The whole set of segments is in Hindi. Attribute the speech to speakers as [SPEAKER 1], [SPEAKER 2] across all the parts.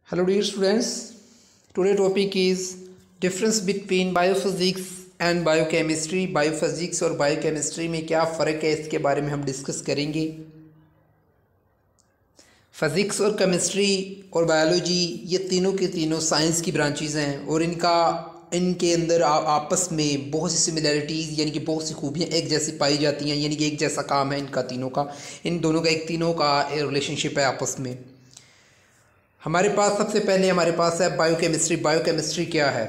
[SPEAKER 1] Hello dear students, today topic is difference between biophysics and biochemistry. Biophysics और बायोकेमिस्ट्री में क्या फ़र्क है इसके बारे में हम डिस्कस करेंगे। फिज़िक्स और केमिस्ट्री और बायोलॉजी ये तीनों के तीनों साइंस की ब्रांचेस हैं और इनके अंदर आपस में बहुत सी सिमिलैरिटीज़ यानी कि बहुत सी खूबियाँ एक जैसी पाई जाती हैं, यानी कि एक जैसा काम है इनका तीनों का, इन दोनों का तीनों का रिलेशनशिप है आपस में। हमारे पास सबसे पहले हमारे पास है बायोकेमिस्ट्री। बायोकेमिस्ट्री क्या है?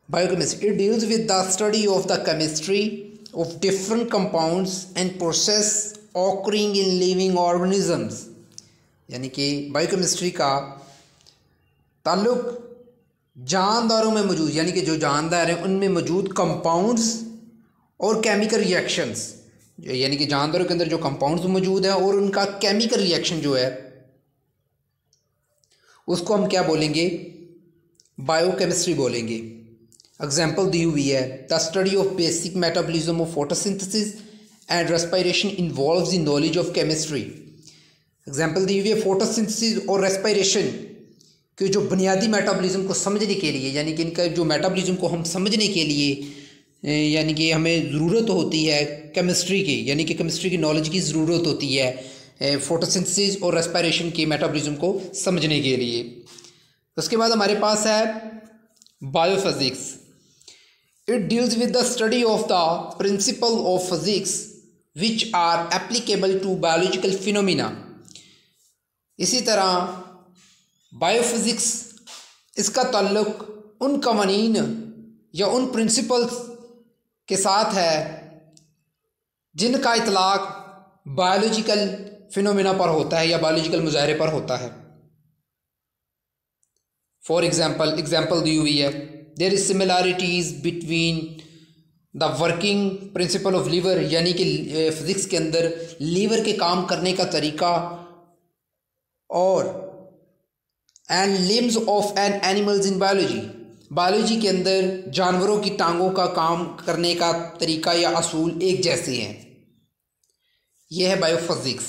[SPEAKER 1] Biochemistry it deals with the study of the chemistry of different compounds and process occurring in living organisms. यानी कि बायोकेमिस्ट्री का ताल्लुक जानदारों में मौजूद, यानी कि जो जानदार हैं उनमें मौजूद कंपाउंड्स और केमिकल रिएक्शंस, यानी कि जानदारों के अंदर जो कंपाउंड्स मौजूद हैं और उनका केमिकल रिएक्शन जो है उसको हम क्या बोलेंगे? बायोकेमिस्ट्री बोलेंगे। एग्जाम्पल दी हुई है, the study of basic metabolism of photosynthesis and respiration involves in knowledge of chemistry. Example दी हुई है फोटोसिंथेसिस और रेस्पिरेशन के जो बुनियादी मेटाबॉलिज्म को समझने के लिए, यानी कि इनका जो मेटाबॉलिज्म को हम समझने के लिए यानी कि हमें ज़रूरत होती है केमिस्ट्री की, यानी कि केमिस्ट्री की नॉलेज की ज़रूरत होती है फोटोसिंथेसिस और रेस्पिरेशन के मेटाबॉलिज्म को समझने के लिए। उसके बाद हमारे पास है biophysics. It deals with the study of the principle of physics which are applicable to biological phenomena. इसी तरह बायोफिजिक्स इसका ताल्लुक उन कवानीन या उन प्रिंसिपल्स के साथ है जिनका इतलाक बायोलॉजिकल फिनोमिना पर होता है या बायोलॉजिकल मुजाहरे पर होता है। फॉर एग्जाम्पल दी हुई है, there is similarities between the working principle of lever, यानी कि फिजिक्स के अंदर लीवर के काम करने का तरीका और and limbs of an animals in biology. Biology के अंदर जानवरों की टांगों का काम करने का तरीका या असूल एक जैसे हैं। यह है बायोफिजिक्स।